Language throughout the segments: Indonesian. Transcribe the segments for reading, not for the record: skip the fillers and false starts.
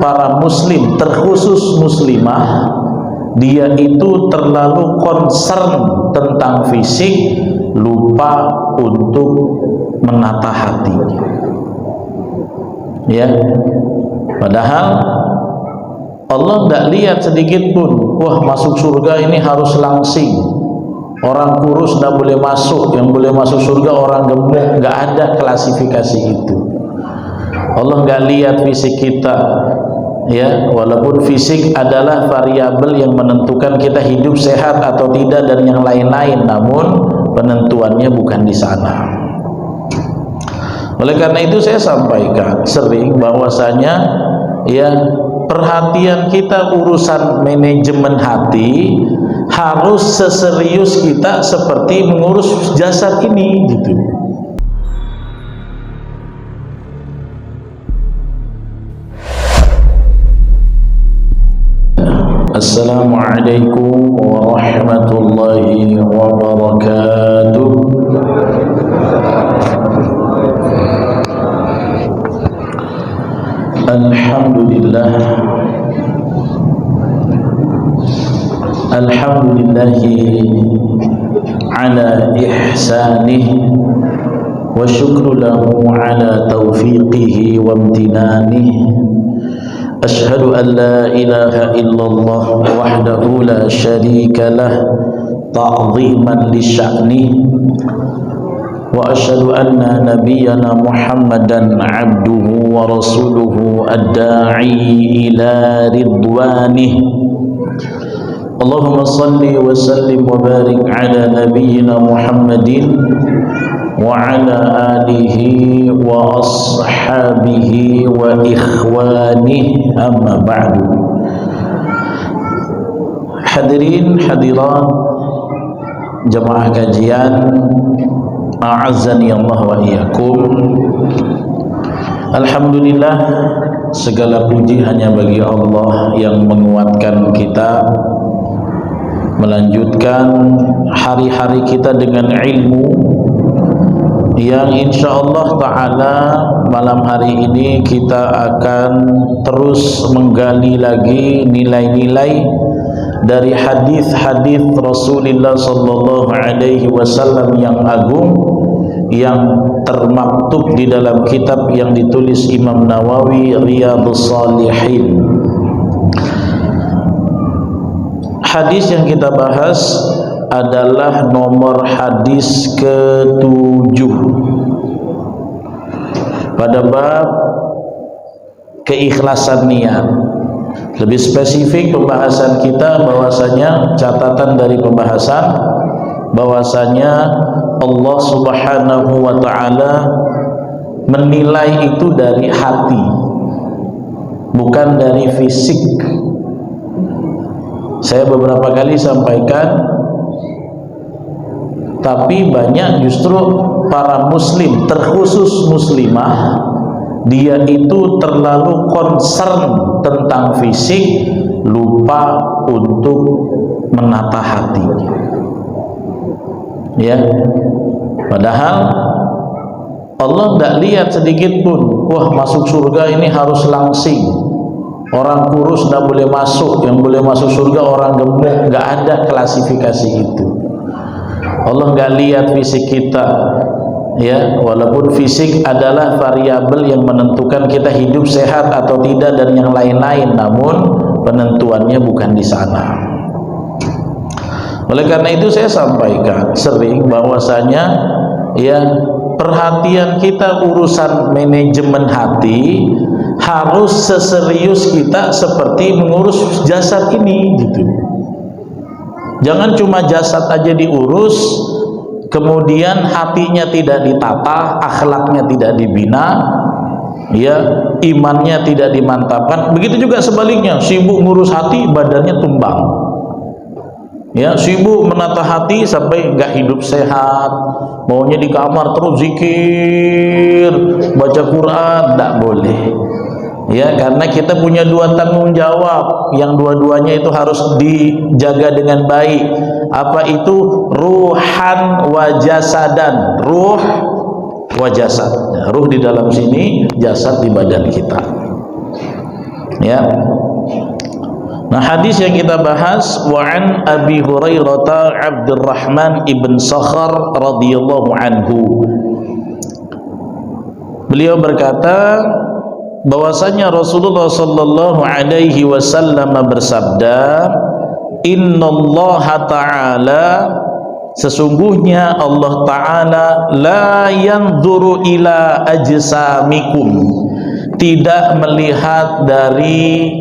para muslim, terkhusus muslimah, dia itu terlalu concern tentang fisik, lupa untuk menata hati. Ya, padahal Allah tidak lihat sedikit pun, wah masuk surga ini harus langsing, orang kurus tidak boleh masuk, yang boleh masuk surga orang gemuk. Nggak ada klasifikasi itu. Allah nggak lihat fisik kita, ya, walaupun fisik adalah variabel yang menentukan kita hidup sehat atau tidak dan yang lain-lain, namun penentuannya bukan di sana. Oleh karena itu saya sampaikan sering bahwasanya ya, perhatian kita urusan manajemen hati harus seserius kita seperti mengurus jasad ini gitu. Assalamualaikum warahmatullahi wabarakatuh. Alhamdulillah, alhamdulillahi ala ihsanih wa syukru lahu ala taufiqihi wa amtinanih. Ashhadu an la ilaha illallah wahdahu la syarika lah ta'ziman li sya'nih, wa asyhadu anna nabiyyana Muhammadan abduhu wa rasuluhu ad-da'i ila ridwanih. Allahumma salli wa sallim wa barik ala nabiyyina Muhammadin wa ala alihi wa ashabihi wa ikhwanihi, amma ba'du. Hadirin hadirat jamaah kajian, a'azzani Allah wa iyyakum. Alhamdulillah, segala puji hanya bagi Allah yang menguatkan kita melanjutkan hari-hari kita dengan ilmu yang insyaallah ta'ala malam hari ini kita akan terus menggali lagi nilai-nilai dari hadis-hadis Rasulullah sallallahu alaihi wasallam yang agung, yang termaktub di dalam kitab yang ditulis Imam Nawawi, Riyadhus Shalihin. Hadis yang kita bahas adalah nomor hadis ke-7 pada bab keikhlasan niat. Lebih spesifik pembahasan kita bahwasanya, catatan dari pembahasan bahwasanya Allah Subhanahu wa ta'ala menilai itu dari hati, bukan dari fisik. Saya beberapa kali sampaikan, tapi banyak justru para muslim, terkhusus muslimah, dia itu terlalu concern tentang fisik, lupa untuk menata hati. Ya, padahal Allah tidak lihat sedikit pun, wah masuk surga ini harus langsing, orang kurus tidak boleh masuk, yang boleh masuk surga orang gemuk. Nggak ada klasifikasi itu. Allah nggak lihat fisik kita, ya, walaupun fisik adalah variabel yang menentukan kita hidup sehat atau tidak dan yang lain-lain, namun penentuannya bukan di sana. Oleh karena itu saya sampaikan sering bahwasanya ya, perhatian kita urusan manajemen hati harus seserius kita seperti mengurus jasad ini gitu. Jangan cuma jasad aja diurus, kemudian hatinya tidak ditata, akhlaknya tidak dibina, ya, imannya tidak dimantapkan. Begitu juga sebaliknya, sibuk ngurus hati, badannya tumbang. Ya, sibuk menata hati sampai nggak hidup sehat, maunya di kamar terus zikir, baca Quran, tidak boleh. Ya, karena kita punya dua tanggung jawab yang dua-duanya itu harus dijaga dengan baik. Apa itu? Ruhan wa jasadan. Ruh wa jasad. Ruh di dalam sini, jasad di badan kita. Ya. Nah, hadis yang kita bahas, wa an Abi Hurairah Abdurrahman ibn Sakhar radhiyallahu anhu. Beliau berkata bahwasanya Rasulullah sallallahu alaihi wasallam bersabda, innallaha ta'ala, sesungguhnya Allah Ta'ala, la yanzuru ila ajsamikum, tidak melihat dari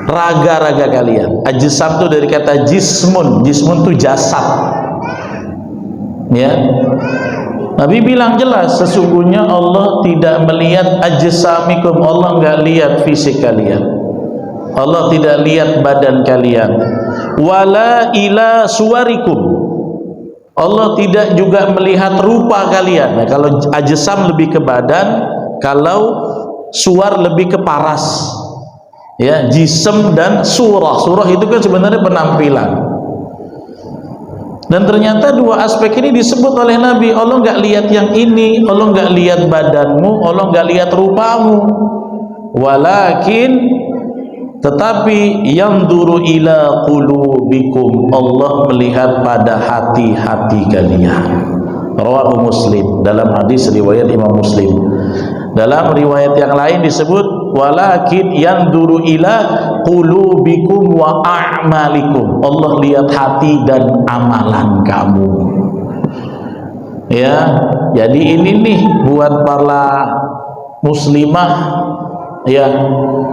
raga-raga kalian. Ajsam itu dari kata jismun. Jismun itu jasad, ya. Nabi bilang jelas, sesungguhnya Allah tidak melihat ajsamikum, Allah enggak lihat fisik kalian, Allah tidak lihat badan kalian. Wala ila suwarikum, Allah tidak juga melihat rupa kalian. Nah, kalau ajsam lebih ke badan, kalau suwar lebih ke paras, ya. Jism dan surah. Surah itu kan sebenarnya penampilan. Dan ternyata dua aspek ini disebut oleh Nabi. Allah nggak lihat yang ini, Allah nggak lihat badanmu, Allah nggak lihat rupamu. Walakin, tetapi yanzuru ila qulubikum, Allah melihat pada hati-hati kalian. Rawahu Muslim, dalam hadis riwayat Imam Muslim. Dalam riwayat yang lain disebut walakin yanzuru ila qulubikum wa a'malikum, Allah lihat hati dan amalan kamu. Ya, jadi ini nih buat para muslimah, ya,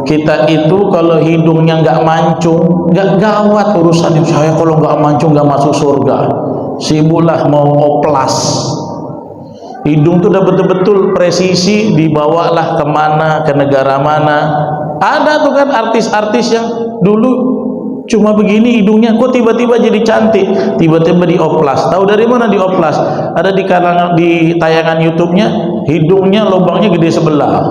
kita itu kalau hidungnya nggak mancung, nggak gawat urusan. Saya kalau nggak mancung nggak masuk surga, sibuklah mau oplas. Hidung itu udah betul-betul presisi, dibawalah kemana, ke negara mana. Ada tuh kan artis-artis yang dulu cuma begini hidungnya, kok tiba-tiba jadi cantik, tiba-tiba dioplas. Tahu dari mana dioplas? Ada di tayangan YouTube-nya, hidungnya lubangnya gede sebelah.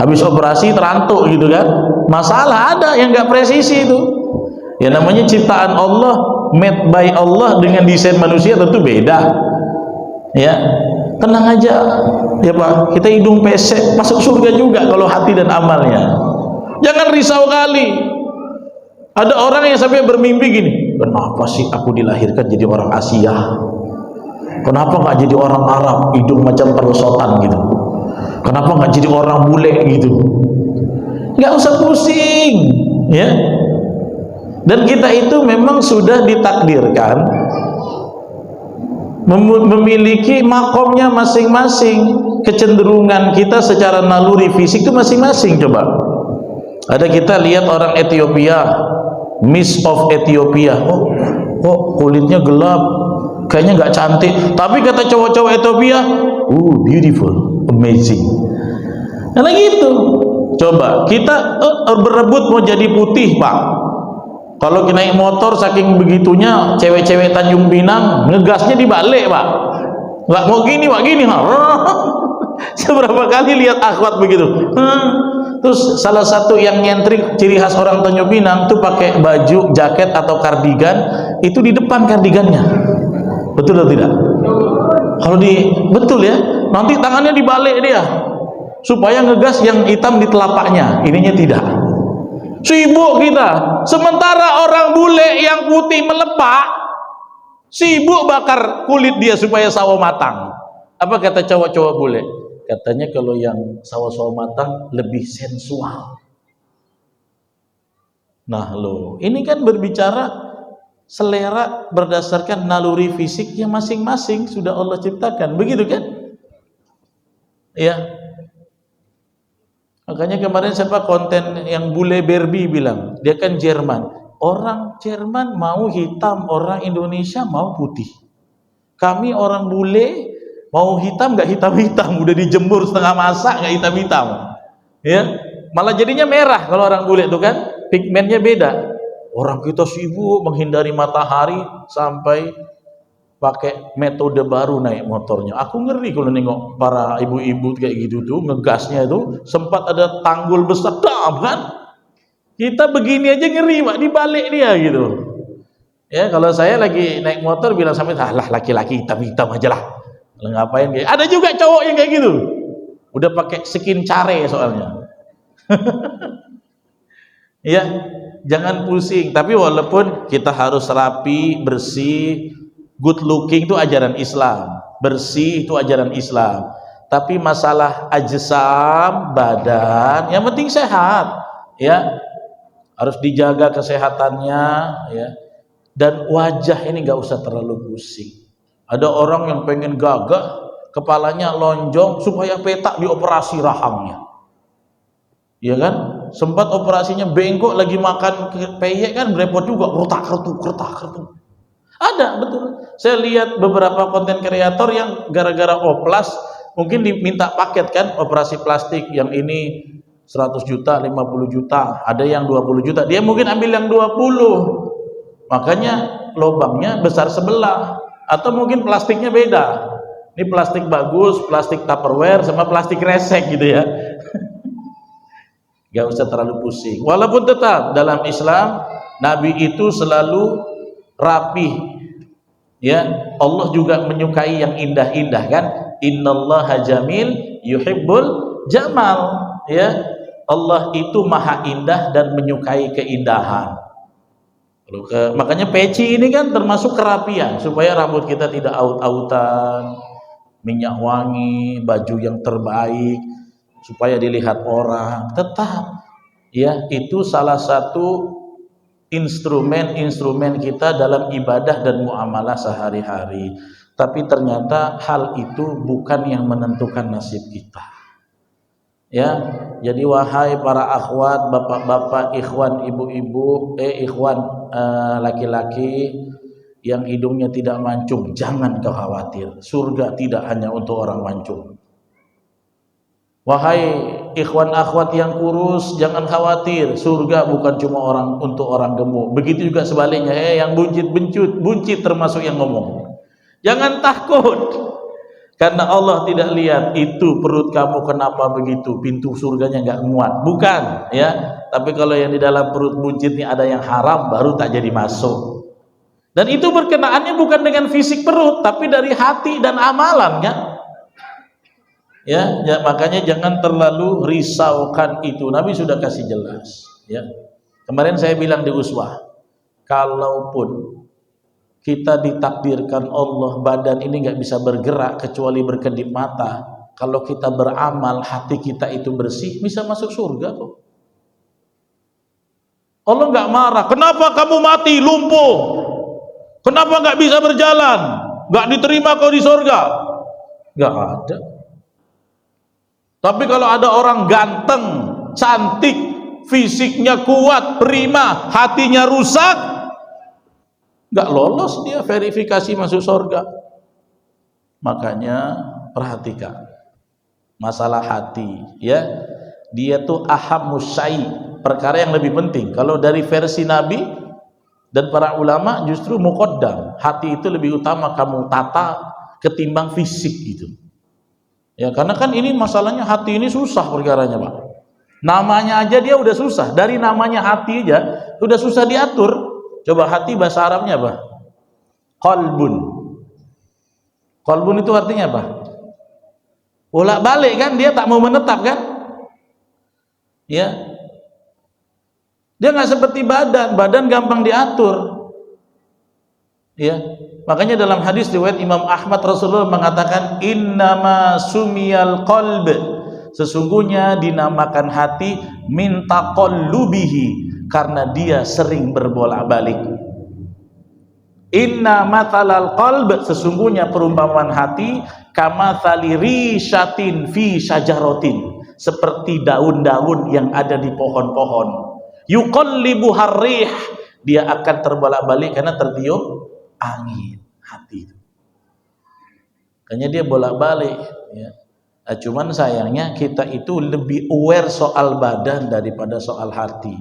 Habis operasi terantuk gitu kan. Masalah ada yang nggak presisi itu. Ya namanya ciptaan Allah, made by Allah dengan desain manusia tentu beda. Ya. Tenang aja ya Pak, kita hidung pesek masuk surga juga kalau hati dan amalnya. Jangan risau kali. Ada orang yang sampai bermimpi gini, kenapa sih aku dilahirkan jadi orang Asia, kenapa nggak jadi orang Arab, hidung macam perosotan gitu, kenapa nggak jadi orang bule gitu. Nggak usah pusing, ya. Dan kita itu memang sudah ditakdirkan memiliki makomnya masing-masing. Kecenderungan kita secara naluri fisik itu masing-masing. Coba ada kita lihat orang Ethiopia, Miss of Ethiopia, kok kulitnya gelap, kayaknya nggak cantik, tapi kata cowok-cowok Ethiopia, beautiful, amazing. Karena gitu. Coba kita berebut mau jadi putih Pak. Kalau naik motor saking begitunya, cewek-cewek Tanjung Pinang ngegasnya dibalik Pak, nggak mau gini Pak, gini seberapa kali lihat akhwat begitu. Terus salah satu yang nyentrik ciri khas orang Tanjung Pinang tuh pakai baju jaket atau kardigan, itu di depan kardigannya, betul atau tidak? Kalau betul ya, nanti tangannya dibalik dia supaya ngegas yang hitam di telapaknya, ininya tidak. Sibuk kita. Sementara orang bule yang putih melepak sibuk bakar kulit dia supaya sawo matang. Apa kata cowok-cowok bule? Katanya kalau yang sawo-sawo matang lebih sensual. Nah loh, ini kan berbicara selera berdasarkan naluri fisiknya masing-masing sudah Allah ciptakan, begitu kan? Ya. Makanya kemarin siapa konten yang bule Barbie bilang, dia kan Jerman. Orang Jerman mau hitam, orang Indonesia mau putih. Kami orang bule mau hitam nggak hitam-hitam, udah dijemur setengah masak nggak hitam-hitam. Ya, malah jadinya merah kalau orang bule itu kan, pigmennya beda. Orang kita sibuk menghindari matahari sampai pakai metode baru naik motornya. Aku ngeri kalau nengok para ibu-ibu kayak gitu tuh, ngegasnya itu sempat ada tanggul besar, dam kan? Kita begini aja ngeri Pak, dibalik dia gitu. Ya kalau saya lagi naik motor bilang sampai, lah laki-laki hitam-hitam aja lah. Ngapain kayak? Ada juga cowok yang kayak gitu. Udah pakai skin care soalnya. Ya, jangan pusing. Tapi walaupun kita harus rapi, bersih, good looking itu ajaran Islam, bersih itu ajaran Islam. Tapi masalah ajsam, badan, yang penting sehat, ya, harus dijaga kesehatannya, ya. Dan wajah ini nggak usah terlalu pusing. Ada orang yang pengen gagah, kepalanya lonjong supaya petak dioperasi rahangnya, ya kan? Sempat operasinya bengkok, lagi makan peyek kan repot juga, kertak kertuk. Ada, betul. Saya lihat beberapa konten kreator yang gara-gara oplas mungkin diminta paket kan, operasi plastik, yang ini 100 juta, 50 juta, ada yang 20 juta, dia mungkin ambil yang 20, makanya lubangnya besar sebelah, atau mungkin plastiknya beda, ini plastik bagus, plastik Tupperware sama plastik resek gitu ya. Gak usah terlalu pusing. Walaupun tetap dalam Islam Nabi itu selalu rapi, ya. Allah juga menyukai yang indah-indah kan, innallaha jamil yuhibbul jamal, ya. Allah itu maha indah dan menyukai keindahan. Makanya peci ini kan termasuk kerapian, supaya rambut kita tidak aut-autan, minyak wangi, baju yang terbaik supaya dilihat orang. Tetap, ya, itu salah satu instrumen kita dalam ibadah dan muamalah sehari-hari. Tapi ternyata hal itu bukan yang menentukan nasib kita, ya. Jadi wahai para akhwat, bapak-bapak, ikhwan, ibu-ibu, ikhwan laki-laki yang hidungnya tidak mancung, jangan kau khawatir, surga tidak hanya untuk orang mancung. Wahai ikhwan akhwat yang kurus, jangan khawatir, surga bukan cuma untuk orang gemuk. Begitu juga sebaliknya, yang buncit termasuk yang ngomong. Jangan takut, karena Allah tidak lihat itu perut kamu kenapa begitu, pintu surganya nggak muat, bukan, ya. Tapi kalau yang di dalam perut buncit ini ada yang haram, baru tak jadi masuk. Dan itu berkenaannya bukan dengan fisik perut, tapi dari hati dan amalan, kan? Ya, makanya jangan terlalu risaukan itu. Nabi sudah kasih jelas, ya. Kemarin saya bilang di Uswah, kalaupun kita ditakdirkan Allah badan ini nggak bisa bergerak kecuali berkedip mata, kalau kita beramal hati kita itu bersih, bisa masuk surga kok. Allah nggak marah, kenapa kamu mati lumpuh, kenapa nggak bisa berjalan, nggak diterima kau di surga, nggak ada. Tapi kalau ada orang ganteng, cantik, fisiknya kuat, prima, hatinya rusak, nggak lolos dia verifikasi masuk surga. Makanya perhatikan masalah hati, ya. Dia tuh ahammus syai', perkara yang lebih penting. Kalau dari versi Nabi dan para ulama justru muqaddam, hati itu lebih utama kamu tata ketimbang fisik gitu. Ya, karena kan ini masalahnya hati ini susah perkaranya, Pak. Namanya aja dia udah susah, dari namanya hati aja udah susah diatur. Coba hati bahasa Arabnya apa? Qalbun. Qalbun itu artinya apa? Bolak-balik kan, dia tak mau menetap kan? Ya. Dia nggak seperti badan gampang diatur. Ya. Makanya dalam hadis riwayat Imam Ahmad, Rasulullah mengatakan innama sumiyal qalb, sesungguhnya dinamakan hati min taqallubihi, karena dia sering berbolak-balik. Inna mathalal qalb, sesungguhnya perumpamaan hati kamathali rishatin fi syajaratin, seperti daun-daun yang ada di pohon-pohon. Yuqallibu harrih, dia akan terbolak-balik karena tertiup angin. Hati itu makanya dia bolak-balik, ya. Nah, cuman sayangnya kita itu lebih aware soal badan daripada soal hati,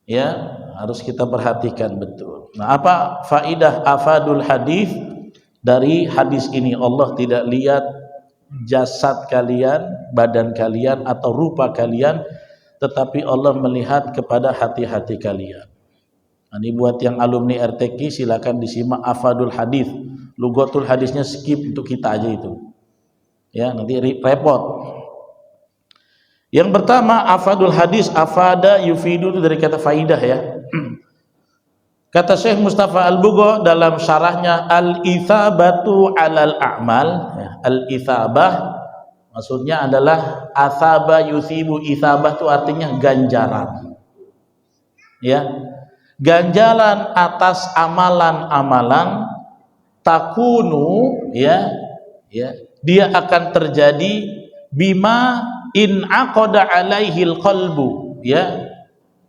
ya. Harus kita perhatikan betul. Nah, apa faidah afadul hadis dari hadis ini? Allah tidak lihat jasad kalian, badan kalian atau rupa kalian, tetapi Allah melihat kepada hati-hati kalian. Nah, ini buat yang alumni RTQ silakan disimak afadul hadis. Lugatul hadisnya skip untuk kita aja itu. Ya, nanti repot. Yang pertama, afadul hadis, afada yufidu itu dari kata faidah ya. Kata Syekh Mustafa Al-Bugho dalam syarahnya al-ithabatu 'alal a'mal, ya, al-ithabah maksudnya adalah athaba yuthibu, ithabah itu artinya ganjaran. Ya. Ganjaran atas amalan-amalan takunu, ya, dia akan terjadi bima in aqada alaihil qalbu, ya,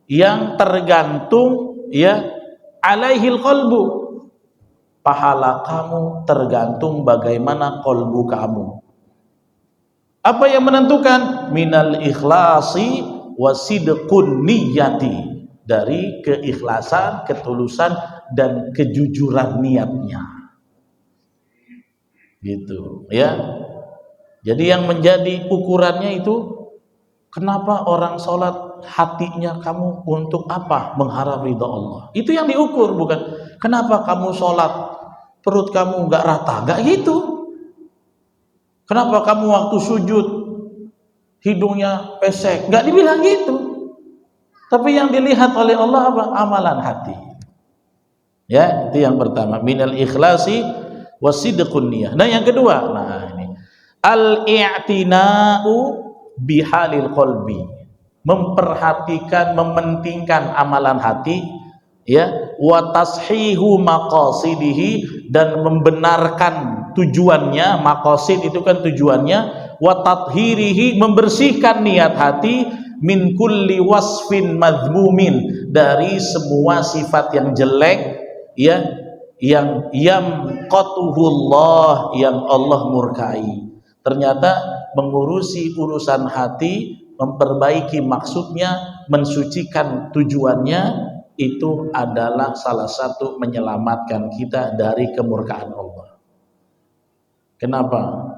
yang tergantung, ya, alaihil qalbu, pahala kamu tergantung bagaimana qalbu kamu. Apa yang menentukan? Minal ikhlasi wasidqun niyati, dari keikhlasan, ketulusan dan kejujuran niatnya. Gitu, ya. Jadi yang menjadi ukurannya itu, kenapa orang sholat hatinya kamu untuk apa? Mengharap ridha Allah. Itu yang diukur, bukan kenapa kamu sholat perut kamu nggak rata, nggak gitu. Kenapa kamu waktu sujud hidungnya pesek, nggak dibilang gitu. Tapi yang dilihat oleh Allah apa? Amalan hati. Ya, itu yang pertama, minal ikhlasi wasidqun niyah. Nah, yang kedua, nah ini al-i'tina'u bihalil qalbi, memperhatikan, mementingkan amalan hati, ya, wa tashihu maqasidihi, dan membenarkan tujuannya. Maqasid itu kan tujuannya. Wa tathhirihi, membersihkan niat hati, min kulli wasfin madhmumin, dari semua sifat yang jelek, ya, yang yamqatuhullah, yang Allah murkai. Ternyata mengurusi urusan hati, memperbaiki maksudnya, mensucikan tujuannya, itu adalah salah satu menyelamatkan kita dari kemurkaan Allah. Kenapa?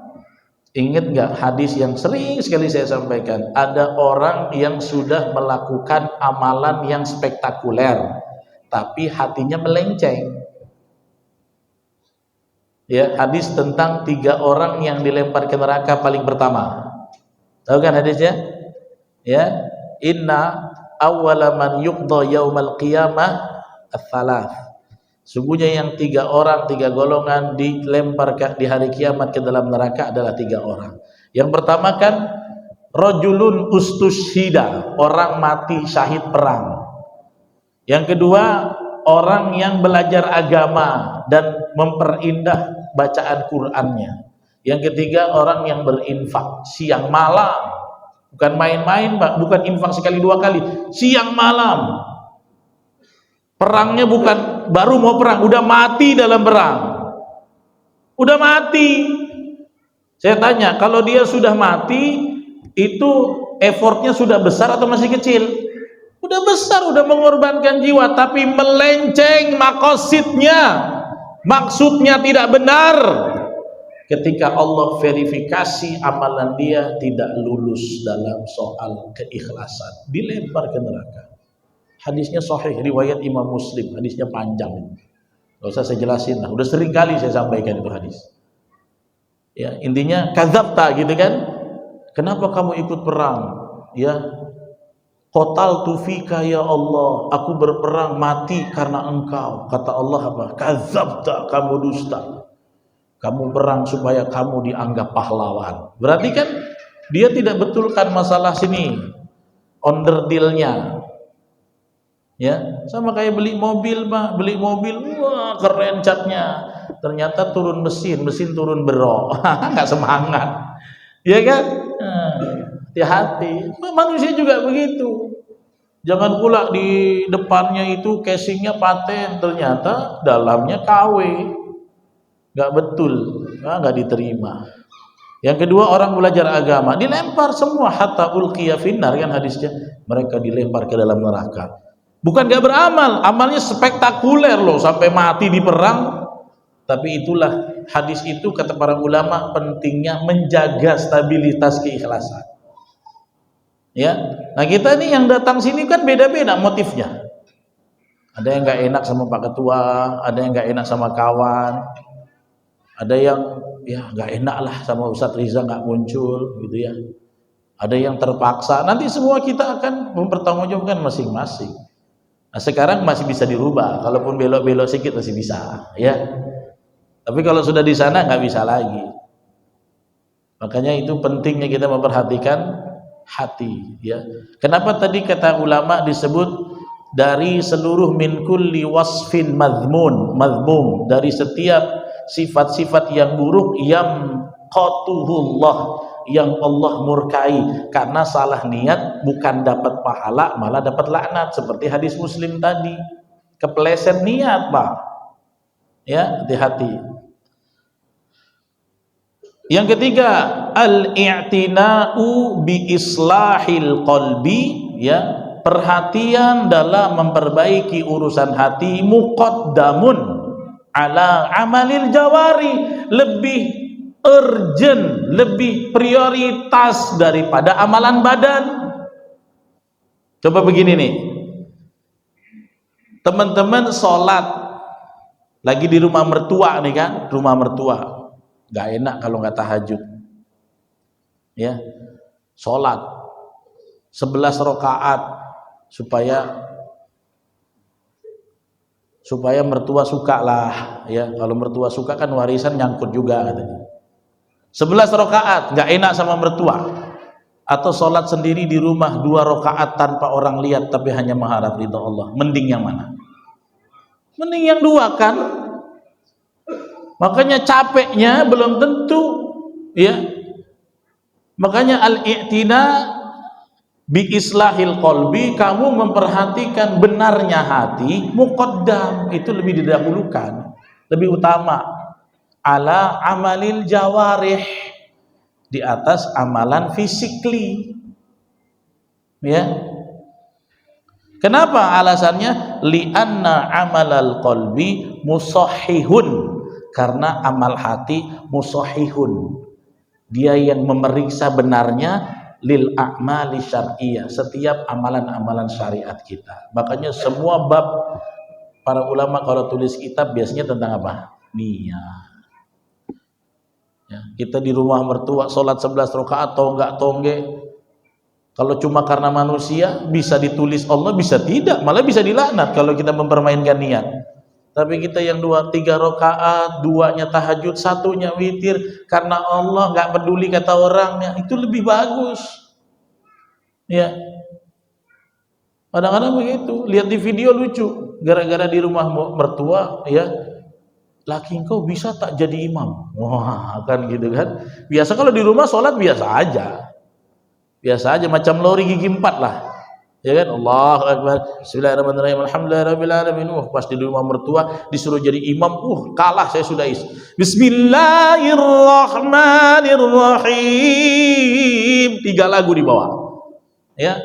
Ingat gak hadis yang sering sekali saya sampaikan? Ada orang yang sudah melakukan amalan yang spektakuler, tapi hatinya melenceng. Ya, hadis tentang 3 orang yang dilempar ke neraka paling pertama. Tahu kan hadisnya? Ya, inna awwala man yuqda yaumal qiyamah ats-tsalath. Sungguhnya yang 3 orang, 3 golongan dilempar di hari kiamat ke dalam neraka adalah 3 orang. Yang pertama kan rajulun ustushhida, orang mati syahid perang. Yang kedua, orang yang belajar agama dan memperindah bacaan Qur'annya. Yang ketiga, orang yang berinfak siang malam. Bukan main-main, Pak, bukan infak sekali 2 kali, siang malam. Perangnya bukan baru mau perang, udah mati dalam perang. Udah mati. Saya tanya, kalau dia sudah mati, itu effortnya sudah besar atau masih kecil? Udah besar, udah mengorbankan jiwa, tapi melenceng maqasidnya. Maksudnya tidak benar. Ketika Allah verifikasi amalan dia tidak lulus dalam soal keikhlasan, dilempar ke neraka. Hadisnya sahih, riwayat Imam Muslim, hadisnya panjang. Gak usah saya jelasin lah, udah sering kali saya sampaikan itu hadis. Ya, intinya kadzabta gitu kan? Kenapa kamu ikut perang? Ya, qataltu fika ya Allah, aku berperang mati karena engkau. Kata Allah apa? Kadzabta, kamu dusta. Kamu perang supaya kamu dianggap pahlawan. Berarti kan dia tidak betulkan masalah sini, onderdilnya. Ya, sama kayak beli mobil, Pak. Beli mobil, wah keren catnya. Ternyata turun mesin turun berok. Nggak semangat. Ya kan? Hati-hati. Manusia juga begitu. Jangan pula di depannya itu casingnya paten, ternyata dalamnya KW. Nggak betul, nggak diterima. Yang kedua, orang belajar agama dilempar semua, hatta ulqiya finnar, kan hadisnya, mereka dilempar ke dalam neraka. Bukan gak beramal, amalnya spektakuler loh, sampai mati di perang. Tapi itulah hadis itu, kata para ulama, pentingnya menjaga stabilitas keikhlasan. Ya, nah kita nih yang datang sini kan beda-beda motifnya. Ada yang gak enak sama Pak Ketua, ada yang gak enak sama kawan, ada yang ya gak enak lah sama Ustadz Riza gak muncul gitu ya. ada yang terpaksa. Nanti semua kita akan mempertanggungjawabkan masing-masing. Nah, sekarang masih bisa dirubah, kalaupun belok-belok sedikit masih bisa, ya. Tapi kalau sudah di sana nggak bisa lagi. Makanya itu pentingnya kita memperhatikan hati, ya. Kenapa tadi kata ulama disebut dari seluruh min kulli wasfin madhmum, dari setiap sifat-sifat yang buruk yang qatuhullah, yang Allah murkai, karena salah niat bukan dapat pahala malah dapat laknat, seperti hadis Muslim tadi. Kepeleset niat, Pak, ya, hati-hati. Yang ketiga, al-i'tina'u bi islahil qalbi, ya, perhatian dalam memperbaiki urusan hati muqaddamun ala amalil jawari, lebih urgent, lebih prioritas daripada amalan badan. Coba begini nih, teman-teman sholat lagi di rumah mertua nih kan, rumah mertua, gak enak kalau nggak tahajud, ya, sholat 11 rakaat supaya mertua suka lah, ya. Kalau mertua suka kan warisan nyangkut juga katanya. 11 rakaat nggak enak sama mertua, atau sholat sendiri di rumah 2 rakaat tanpa orang lihat tapi hanya mengharap ridha Allah, mending yang mana? Mending yang 2 kan. Makanya capeknya belum tentu, ya. Makanya al-i'tina bi islahil qalbi, kamu memperhatikan benarnya hati, muqaddam, itu lebih didahulukan, lebih utama, ala amalil jawarih, di atas amalan fisikly, ya. Kenapa alasannya? Li'anna amalal qalbi musahhihun, karena amal hati musahhihun, dia yang memeriksa benarnya lil a'mali syar'iyyah, setiap amalan-amalan syariat kita. Makanya semua bab para ulama kalau tulis kitab biasanya tentang apa? Niat. Ya, kita di rumah mertua sholat 11 rakaat tonggak tongge, kalau cuma karena manusia bisa ditulis Allah, bisa tidak, malah bisa dilaknat kalau kita mempermainkan niat. Tapi kita yang 2-3 rakaat, 2-nya tahajud, 1-nya witir karena Allah, nggak peduli kata orangnya, itu lebih bagus, ya. Kadang-kadang begitu, lihat di video lucu, gara-gara di rumah mertua, ya, laki engkau bisa tak jadi imam? Wah, kan gitu kan. Biasa kalau di rumah sholat biasa aja, macam lori gigi 4 lah, ya kan. Allahu Akbar, bismillahirrahmanirrahim, alhamdulillahirabbil alamin. Pas di rumah mertua disuruh jadi imam, kalah saya sudah Bismillahirrahmanirrahim, 3 lagu di bawah, ya,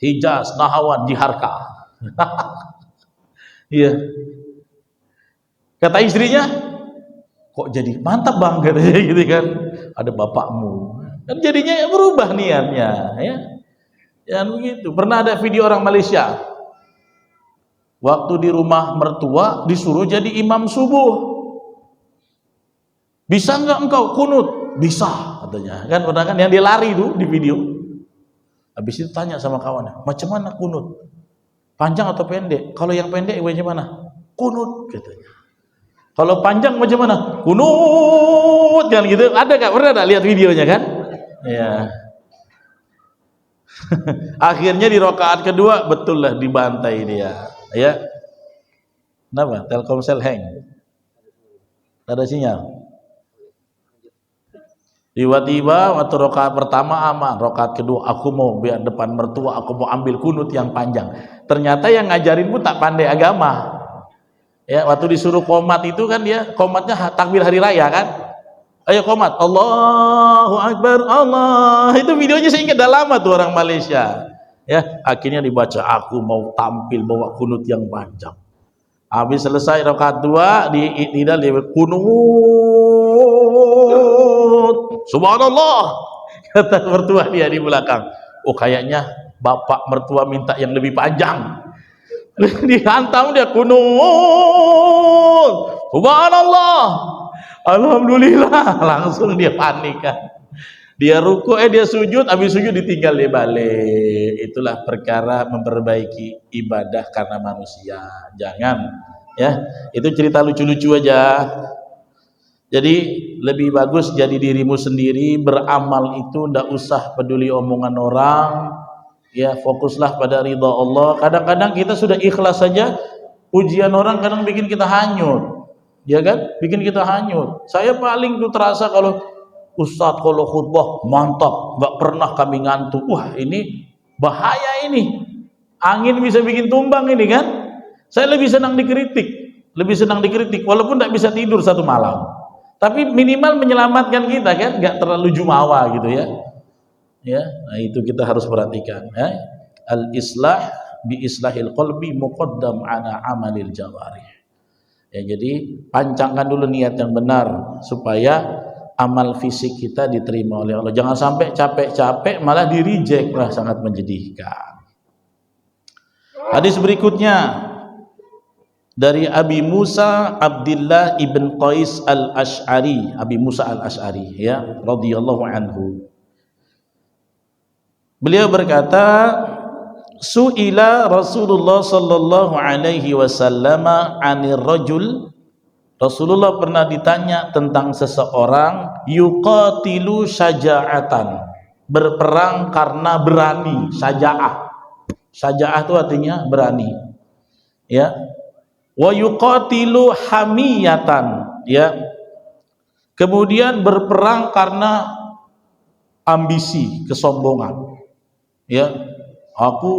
Hijaz, Nahawan, Jiharka. Iya. Kata istrinya, kok jadi mantap bang, katanya gitu kan, ada bapakmu. Dan jadinya berubah niatnya, ya. Ya begitu. Pernah ada video orang Malaysia, waktu di rumah mertua disuruh jadi imam subuh. Bisa nggak engkau kunut? Bisa, katanya. Kan pernah kan yang dia lari tuh di video. Habis itu tanya sama kawannya, macam mana kunut? Panjang atau pendek? Kalau yang pendek macam mana? Kunut, katanya. Kalau panjang macam mana? Kunut, kan gitu. Ada nggak? Pernah nggak lihat videonya kan? Ya. Akhirnya di rakaat kedua betul lah dibantai dia, ya. Kenapa? Telkomsel hang, tak ada sinyal. Tiba-tiba waktu rakaat pertama aman, rakaat kedua aku mau biar depan mertua, aku mau ambil kunut yang panjang. Ternyata yang ngajarin pun tak pandai agama. Ya, waktu disuruh qomat itu kan dia qomatnya takbir hari raya kan. Ayo qomat, Allahu Akbar, Allah. Itu videonya saya ingat dah lama tuh orang Malaysia. Ya, akhirnya dibaca, aku mau tampil bawa kunut yang panjang. Habis selesai rakaat 2 tidak kunut. Subhanallah. Kata mertua dia di belakang. Oh, kayaknya bapak mertua minta yang lebih panjang. Dihantam dia kunut. Subhanallah. Alhamdulillah, langsung dia panik kan. Dia ruku, dia sujud, habis sujud ditinggal dia balik. Itulah perkara memperbaiki ibadah karena manusia. Jangan, ya. Itu cerita lucu-lucu aja. Jadi lebih bagus jadi dirimu sendiri, beramal itu ndak usah peduli omongan orang. Ya, fokuslah pada ridha Allah. Kadang-kadang kita sudah ikhlas saja, pujian orang kadang bikin kita hanyut. Ya kan? Bikin kita hanyut. Saya paling tuh terasa kalau Ustadz kalau khutbah mantap, nggak pernah kami ngantuk. Wah, ini bahaya ini. Angin bisa bikin tumbang ini kan. Saya lebih senang dikritik, walaupun nggak bisa tidur satu malam. Tapi minimal menyelamatkan kita kan, nggak terlalu jumawa gitu ya. Ya, nah itu kita harus perhatikan. Ya. Al-islah bi islahil qalbi muqaddam ala amalil jawarih. Ya, jadi pancangkan dulu niat yang benar supaya amal fisik kita diterima oleh Allah. Jangan sampai capek-capek malah di-reject, lah sangat menyedihkan. Hadis berikutnya dari Abi Musa Abdullah ibn Qais al-Ash'ari, Abi Musa al-Ash'ari ya, radhiyallahu anhu. Beliau berkata, su'ila Rasulullah sallallahu alaihi wasallam 'anil rajul. Rasulullah pernah ditanya tentang seseorang yuqatilu syaja'atan, berperang karena berani, syaja'ah. Syaja'ah itu artinya berani. Ya. Wa yuqatilu hamiyatan, ya. Kemudian berperang karena ambisi, kesombongan. Ya. Aku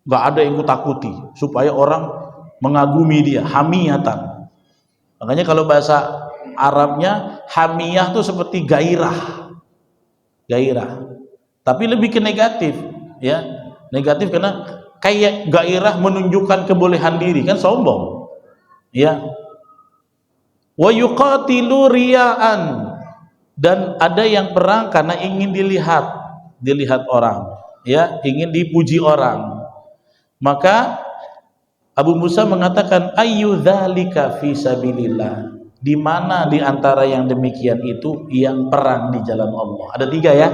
enggak ada yang kutakuti supaya orang mengagumi dia, hamiyatan. Makanya kalau bahasa Arabnya hamiyah itu seperti gairah. Gairah. Tapi lebih ke negatif, ya. Negatif karena kayak gairah menunjukkan kebolehan diri, kan sombong. Ya. Wa yuqatilu riya'an, dan ada yang perang karena ingin dilihat orang, ya, ingin dipuji orang. Maka Abu Musa mengatakan ayyu dzalika fi sabilillah. Di mana di antara yang demikian itu yang perang di jalan Allah? Ada 3 ya.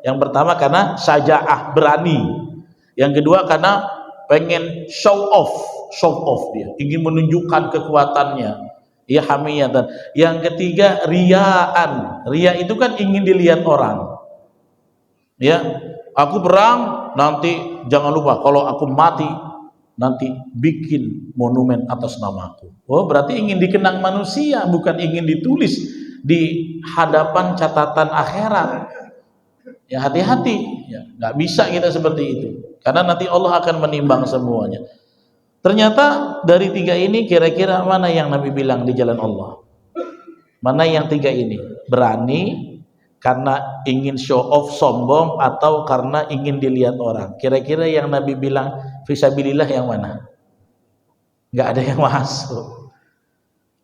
Yang pertama karena syaja'ah, berani. Yang kedua karena pengen show off dia, ingin menunjukkan kekuatannya. Ya, hamiyatan. Yang ketiga riyaan. Riya itu kan ingin dilihat orang. Ya, aku perang nanti jangan lupa kalau aku mati nanti bikin monumen atas namaku. Oh, berarti ingin dikenang manusia, bukan ingin ditulis di hadapan catatan akhirat. Ya, hati-hati, ya, nggak bisa kita seperti itu, karena nanti Allah akan menimbang semuanya. Ternyata dari 3 ini kira-kira mana yang Nabi bilang di jalan Allah? Mana yang 3 ini? Berani karena ingin show off, sombong, atau karena ingin dilihat orang? Kira-kira yang Nabi bilang fisabilillah yang mana? Nggak ada yang masuk.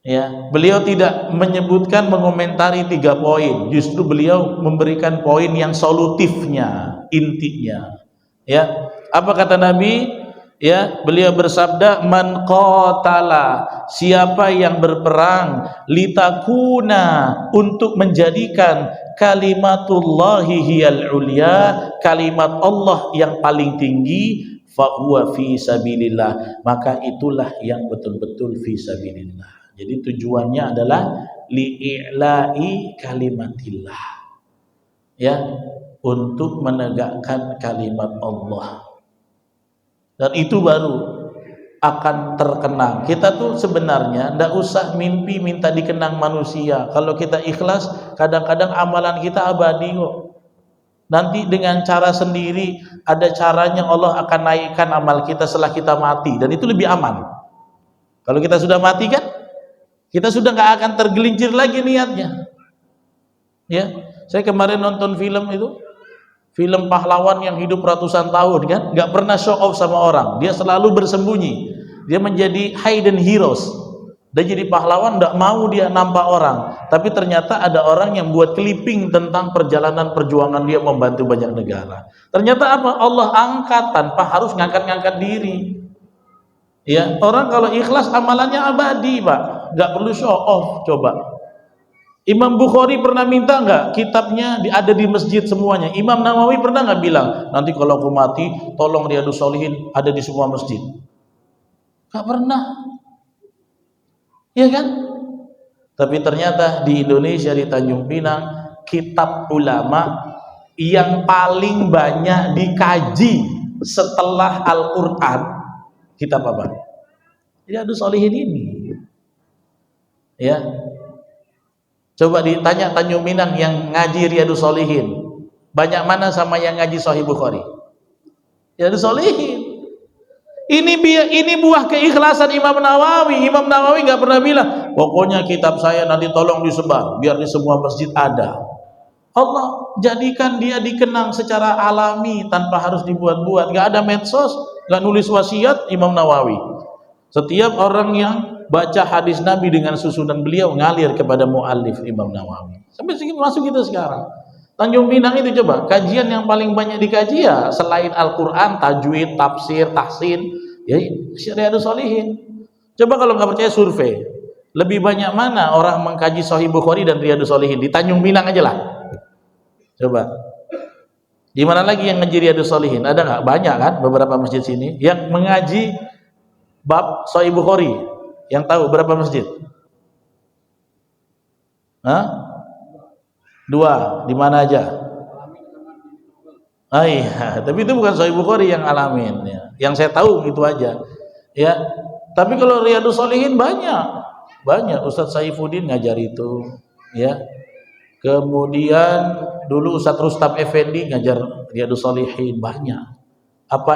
Ya, beliau tidak menyebutkan, mengomentari 3 poin. Justru beliau memberikan poin yang solutifnya, intinya. Ya, apa kata Nabi? Ya, beliau bersabda, man qatala, siapa yang berperang, litakuna, untuk menjadikan kalimatullahi hiyal ulya, kalimat Allah yang paling tinggi, fahuwa fi sabilillah, maka itulah yang betul-betul fi sabilillah. Jadi tujuannya adalah li'i'la'i kalimatillah, ya, untuk menegakkan kalimat Allah. Dan itu baru akan terkenang. Kita tuh sebenarnya ndak usah mimpi minta dikenang manusia. Kalau kita ikhlas, kadang-kadang amalan kita abadi kok. Nanti dengan cara sendiri, ada caranya Allah akan naikkan amal kita setelah kita mati, dan itu lebih aman. Kalau kita sudah mati kan, kita sudah nggak akan tergelincir lagi niatnya. Ya, saya kemarin nonton film itu, film pahlawan yang hidup ratusan tahun kan, nggak pernah show off sama orang, dia selalu bersembunyi, dia menjadi hidden heroes. Dia jadi pahlawan, nggak mau dia nampak orang, tapi ternyata ada orang yang buat clipping tentang perjalanan perjuangan dia membantu banyak negara. Ternyata apa? Allah angkat tanpa harus ngangkat-ngangkat diri. Ya, orang kalau ikhlas amalannya abadi, Pak, nggak perlu show off. Coba Imam Bukhari pernah minta nggak kitabnya ada di masjid semuanya? Imam Nawawi pernah nggak bilang, nanti kalau aku mati tolong Riyadhus Shalihin ada di semua masjid? Nggak pernah, ya kan? Tapi ternyata di Indonesia, di Tanjung Pinang, kitab ulama yang paling banyak dikaji setelah Al-Quran, kitab apa? Riyadhus Shalihin ini. Ya, coba ditanya Tanjung Pinang yang ngaji Riyadhus Shalihin, banyak mana sama yang ngaji Sahih Bukhari? Riyadhus Shalihin. Ini buah keikhlasan Imam Nawawi. Imam Nawawi nggak pernah bilang, pokoknya kitab saya nanti tolong disebar biar di semua masjid ada. Allah jadikan dia dikenang secara alami tanpa harus dibuat-buat. Nggak ada medsos, nggak nulis wasiat. Imam Nawawi, setiap orang yang baca hadis Nabi dengan susunan beliau ngalir kepada muallif Imam Nawawi. Sampai masuk kita sekarang. Tanjung Pinang itu coba kajian yang paling banyak dikaji ya selain Al-Quran, tajwid, tafsir, tahsin, ya Riyadhus Shalihin. Coba kalau nggak percaya survei, lebih banyak mana orang mengkaji Sahih Bukhari dan Riyadhus Shalihin? Di Tanjung Pinang aja lah. Coba. Di mana lagi yang ngaji Riyadhus Shalihin? Ada nggak? Banyak kan beberapa masjid sini yang mengaji bab Sahih Bukhari. Yang tahu berapa masjid? Hah? 2, di mana aja? Ah iya, tapi itu bukan Sahih Bukhari yang alamin ya. Yang saya tahu itu aja. Ya. Tapi kalau Riyadhus Shalihin banyak Ustadz Saifuddin ngajar itu, ya. Kemudian dulu Ustadz Rustam Effendi ngajar Riyadhus Shalihin, banyak. Apa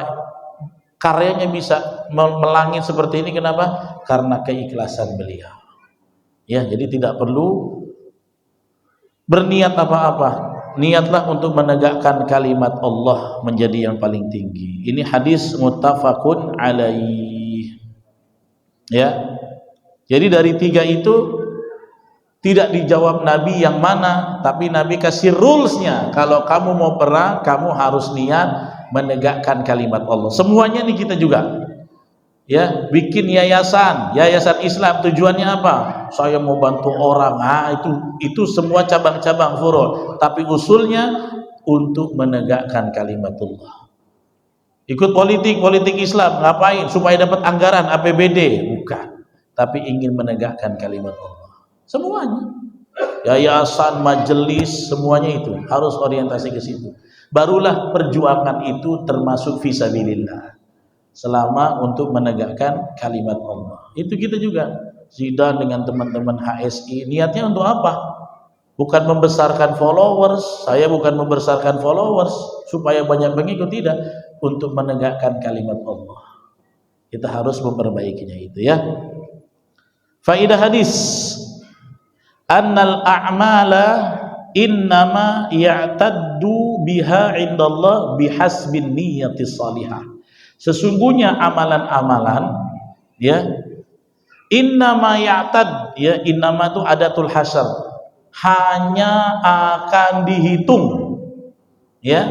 karyanya bisa melangit seperti ini, kenapa? Karena keikhlasan beliau. Ya, jadi tidak perlu berniat apa-apa. Niatlah untuk menegakkan kalimat Allah menjadi yang paling tinggi. Ini hadis muttafaqun alaih. Ya. Jadi dari 3 itu tidak dijawab Nabi yang mana, tapi Nabi kasih rulesnya. Kalau kamu mau perang, kamu harus niat menegakkan kalimat Allah. Semuanya nih kita juga. Ya, bikin yayasan Islam, tujuannya apa? Saya mau bantu orang. Itu semua cabang-cabang furu', tapi usulnya untuk menegakkan kalimatullah. Ikut politik Islam, ngapain? Supaya dapat anggaran APBD? Bukan, tapi ingin menegakkan kalimat Allah. Semuanya, yayasan, majelis, semuanya itu harus orientasi ke situ. Barulah perjuangan itu termasuk fisabilillah. Selama untuk menegakkan kalimat Allah. Itu kita juga Zidan dengan teman-teman HSI, niatnya untuk apa? Bukan membesarkan followers. Saya bukan membesarkan followers supaya banyak pengikut, tidak, untuk menegakkan kalimat Allah. Kita harus memperbaikinya itu, ya. Faidah hadis, annal a'mala innama ya'taddu biha indallah bihasbin niyyati salihah. Sesungguhnya amalan-amalan, ya, innama ya'tad, ya, innama itu adatul hasar, hanya akan dihitung, ya,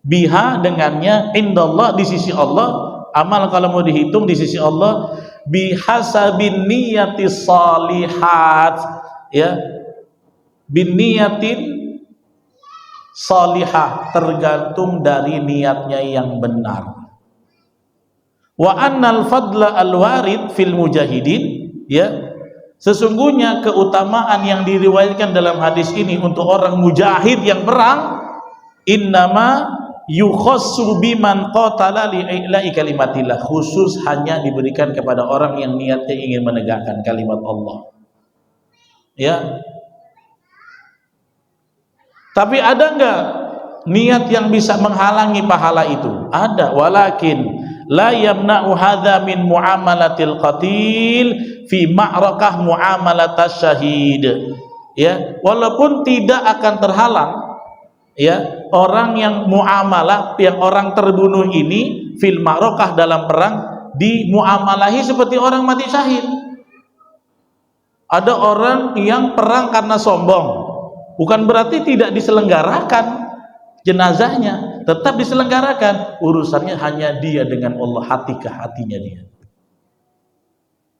biha dengannya, indallah di sisi Allah. Amal kalau mau dihitung di sisi Allah, bihasabin niyati salihat, ya, bin niyatin salihah, tergantung dari niatnya yang benar. Wa annal fadla al-warid fil mujahidin, ya, sesungguhnya keutamaan yang diriwayatkan dalam hadis ini untuk orang mujahid yang perang, innama yukhassu biman qatala li'ila'i kalimatillah, khusus hanya diberikan kepada orang yang niatnya ingin menegakkan kalimat Allah, ya. Tapi ada enggak niat yang bisa menghalangi pahala itu? Ada. Walakin la yamna'u hadza min muamalatil qatil fi ma'rakah muamalatas syahid, ya, walaupun tidak akan terhalang, ya, orang yang muamalah, yang orang terbunuh ini fil ma'rakah, dalam perang, dimuamalahi seperti orang mati syahid. Ada orang yang perang karena sombong, bukan berarti tidak diselenggarakan jenazahnya, tetap diselenggarakan. Urusannya hanya dia dengan Allah, hati ke hatinya dia.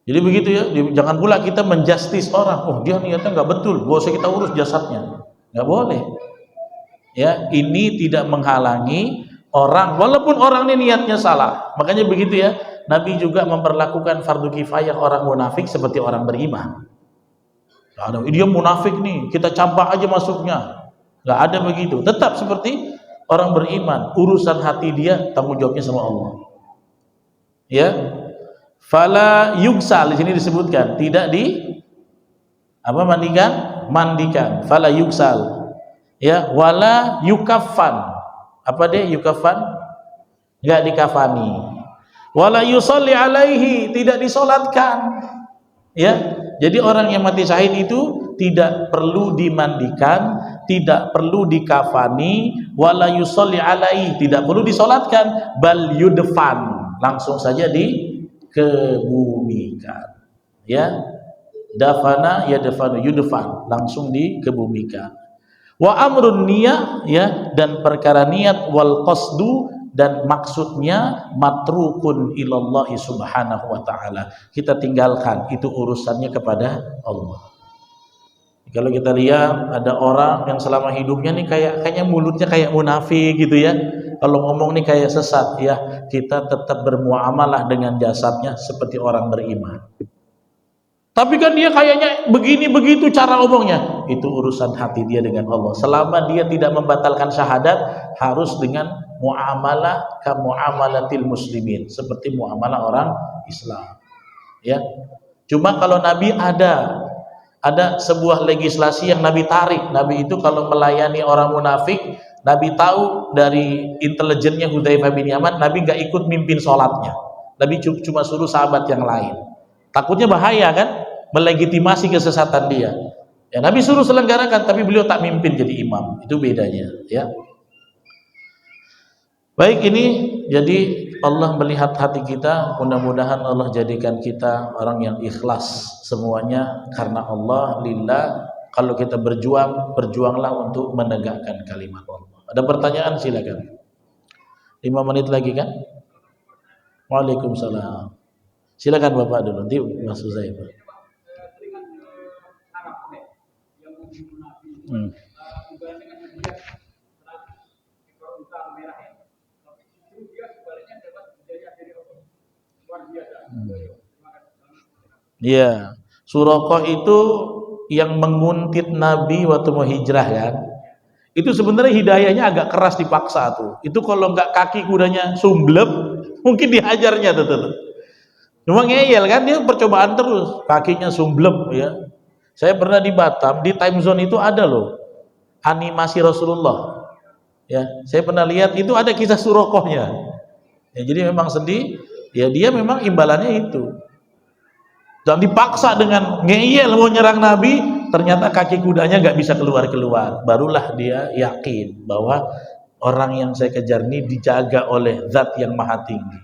Jadi begitu ya, jangan pula kita menjustis orang, oh dia niatnya nggak betul, gak usah kita urus jasadnya, nggak boleh. Ya, ini tidak menghalangi orang, walaupun orang ini niatnya salah. Makanya begitu ya, Nabi juga memperlakukan fardu kifayah orang munafik seperti orang beriman. Ada dia munafik nih, kita campak aja masuknya, nggak ada begitu. Tetap seperti orang beriman, urusan hati dia tanggung jawabnya sama Allah. Ya. Fala yugsal, di sini disebutkan tidak mandikan. Fala yugsal. Ya, wala yukaffan. Apa dia yukaffan? Enggak dikafani. Wala yusalli alaihi, tidak disolatkan. Ya. Jadi orang yang mati syahid itu tidak perlu dimandikan, tidak perlu dikafani, wala yusalli alaihi, tidak perlu disolatkan, bal yudfan, langsung saja dikebumikan. Ya, dafana yadfanu yudfan, langsung dikebumikan. Wa amrun niyah, ya, dan perkara niat, wal qasdu, dan maksudnya matrukun ilallahi subhanahu wa ta'ala, kita tinggalkan, itu urusannya kepada Allah. Kalau kita lihat ada orang yang selama hidupnya nih kayaknya mulutnya kayak munafik gitu ya, kalau ngomong nih kayak sesat ya, kita tetap bermuamalah dengan jasadnya seperti orang beriman. Tapi kan dia kayaknya begini begitu cara omongnya, itu urusan hati dia dengan Allah. Selama dia tidak membatalkan syahadat, harus dengan muamalah ka muamalatil muslimin, seperti muamalah orang Islam. Ya. Cuma kalau Nabi ada sebuah legislasi yang Nabi tarik. Nabi itu kalau melayani orang munafik, Nabi tahu dari intelijennya Hudzaifah bin Yaman, Nabi nggak ikut mimpin sholatnya. Nabi cuma suruh sahabat yang lain. Takutnya bahaya kan, melegitimasi kesesatan dia. Ya, Nabi suruh selenggarakan, tapi beliau tak mimpin jadi imam. Itu bedanya. Ya. Baik, ini jadi Allah melihat hati kita. Mudah-mudahan Allah jadikan kita orang yang ikhlas semuanya karena Allah, lillah. Kalau kita berjuang, berjuanglah untuk menegakkan kalimat Allah. Ada pertanyaan silakan. 5 menit lagi kan? Waalaikumsalam. Silakan Bapak dulu, nanti Mas Uzaifah. Iya, Suraqah itu yang menguntit Nabi waktu mau hijrah kan. Itu sebenarnya hidayahnya agak keras dipaksa tuh. Itu kalau nggak kaki kudanya sumblep, mungkin dihajarnya tuh. Cuma ngeyel kan, dia percobaan terus, kakinya sumblep ya. Saya pernah di Batam, di time zone itu ada loh animasi Rasulullah. Ya, saya pernah lihat itu ada kisah Suraqahnya. Ya, jadi memang sedih. Ya dia memang imbalannya itu. Dan dipaksa dengan ngeyel mau nyerang Nabi, ternyata kaki kudanya nggak bisa keluar. Barulah dia yakin bahwa orang yang saya kejar ini dijaga oleh Zat yang Maha Tinggi.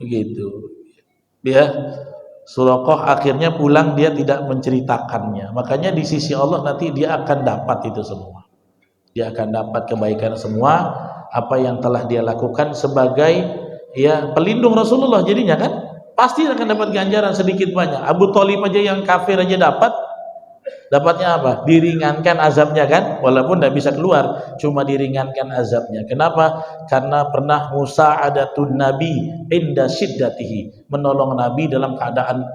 Begitu. Dia Suraqah akhirnya pulang, dia tidak menceritakannya. Makanya di sisi Allah nanti dia akan dapat itu semua. Dia akan dapat kebaikan semua apa yang telah dia lakukan sebagai ya pelindung Rasulullah jadinya kan. Pasti akan dapat ganjaran sedikit banyak. Abu Thalib aja yang kafir aja dapatnya apa? Diringankan azabnya kan, walaupun tidak bisa keluar, cuma diringankan azabnya. Kenapa? Karena pernah musa'adatun Nabi inda syiddatihi, menolong Nabi dalam keadaan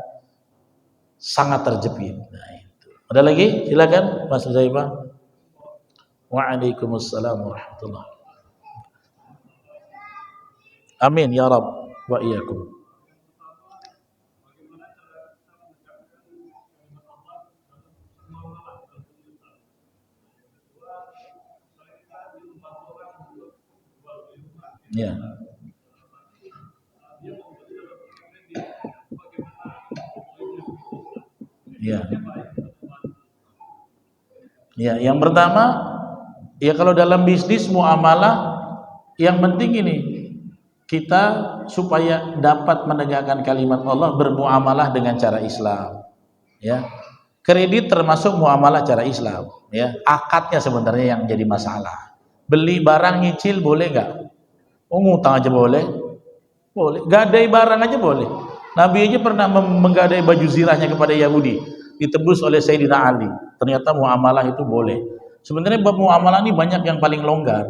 sangat terjepit. Nah itu. Ada lagi? Silakan Mas Uzaifah. Waalaikumsalam warahmatullahi. Amin ya Rabb wa iyyakum. Ya. Ya. Ya, yang pertama, ya kalau dalam bisnis muamalah yang penting ini kita supaya dapat menegakkan kalimat Allah bermuamalah dengan cara Islam. Ya. Kredit termasuk muamalah cara Islam, ya. Akadnya sebenarnya yang jadi masalah. Beli barang nyicil boleh enggak? Oh, ngutang aja boleh? Boleh. Gadai barang aja boleh. Nabi aja pernah menggadai baju zirahnya kepada Yahudi, ditebus oleh Sayyidina Ali. Ternyata muamalah itu boleh. Sebenarnya bab muamalah ini banyak yang paling longgar.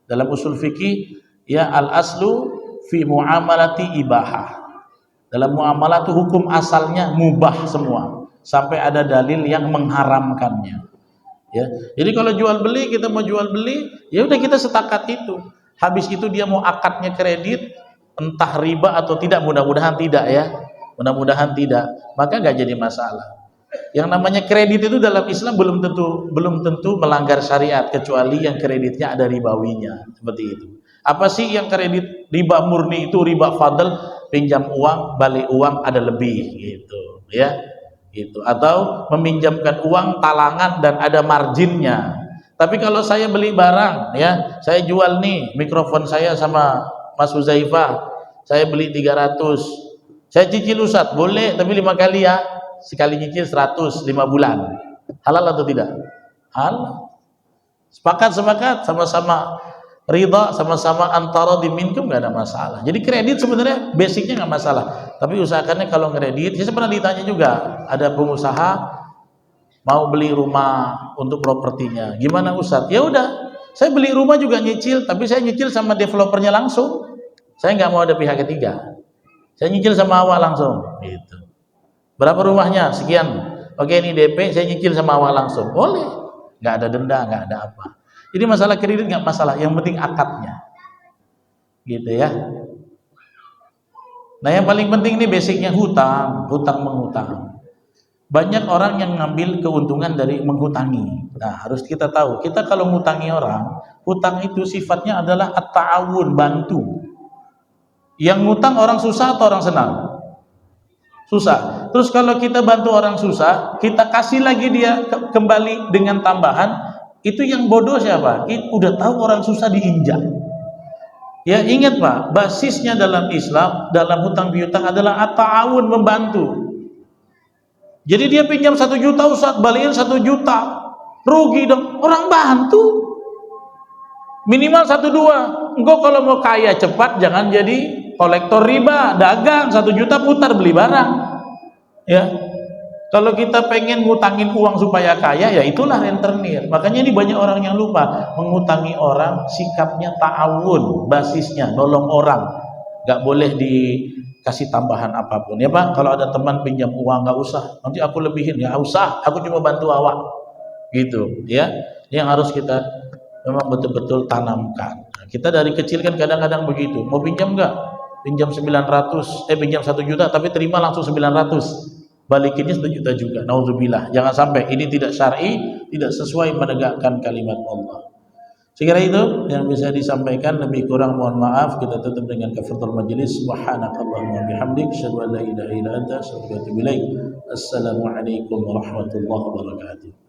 Dalam usul fikih, ya al-aslu fi muamalati ibahah. Dalam muamalah itu hukum asalnya mubah semua, sampai ada dalil yang mengharamkannya. Ya. Jadi kalau jual beli, kita mau jual beli, ya udah kita sepakat itu. Habis itu dia mau akadnya kredit, entah riba atau tidak, mudah-mudahan tidak ya. Mudah-mudahan tidak, maka nggak jadi masalah. Yang namanya kredit itu dalam Islam belum tentu melanggar syariat, kecuali yang kreditnya ada ribawinya, seperti itu. Apa sih yang kredit riba murni itu? Riba fadl, pinjam uang, balik uang ada lebih gitu ya, gitu. Atau meminjamkan uang talangan dan ada marginnya. Tapi kalau saya beli barang ya, saya jual nih mikrofon saya sama Mas Huzaifah, saya beli 300, saya cicil Ustaz, boleh tapi 5 kali ya, sekali nyicil 100, 5 bulan. Halal atau tidak? Halal. Sepakat, sama-sama ridha, sama-sama antara diminkum, nggak ada masalah. Jadi kredit sebenarnya basicnya nggak masalah, tapi usahakannya kalau kredit. Saya pernah ditanya juga, ada pengusaha mau beli rumah untuk propertinya, gimana Ustaz? Ya udah, saya beli rumah juga nyicil, tapi saya nyicil sama developernya langsung. Saya nggak mau ada pihak ketiga, saya nyicil sama awak langsung gitu. Berapa rumahnya? Sekian. Oke, ini DP, saya nyicil sama awak langsung, boleh, nggak ada denda, nggak ada apa. Jadi masalah kredit nggak masalah, yang penting akadnya, gitu ya. Nah yang paling penting ini basicnya hutang menghutang. Banyak orang yang ngambil keuntungan dari menghutangi. Nah harus kita tahu, kita kalau ngutangi orang, hutang itu sifatnya adalah at-ta'awun, bantu. Yang ngutang orang susah atau orang senang? Susah. Terus kalau kita bantu orang susah, kita kasih lagi dia kembali dengan tambahan. Itu yang bodoh siapa? Udah tahu orang susah diinjak. Ya ingat Pak, basisnya dalam Islam, dalam hutang piutang adalah at-ta'awun, membantu. Jadi dia pinjam 1 juta, Ustaz, balikin 1 juta, rugi dong. Orang bantu. Minimal 1-2. Engkau kalau mau kaya cepat, jangan jadi kolektor riba, dagang 1 juta putar beli barang. Ya. Kalau kita pengen ngutangin uang supaya kaya, ya itulah rentenir. Makanya ini banyak orang yang lupa, mengutangi orang sikapnya ta'awun, basisnya nolong orang, nggak boleh dikasih tambahan apapun ya Pak. Kalau ada teman pinjam uang, nggak usah, nanti aku lebihin, ya usah, aku cuma bantu awak gitu ya. Yang harus kita memang betul-betul tanamkan. Nah, kita dari kecil kan kadang-kadang begitu, mau pinjam nggak? Pinjam 900, pinjam 1 juta tapi terima langsung 900, balikinnya 1 juta juga. Nauzubillah, jangan sampai, ini tidak syar'i, tidak sesuai menegakkan kalimat Allah. Sekira itu yang bisa disampaikan, lebih kurang mohon maaf. Kita tutup dengan kafaratul majelis. Subhanakallahumma bihamdik, asyhadu an la ilaha illa anta, astaghfiruka wa atubu ilaik. Assalamualaikum warahmatullahi wabarakatuh.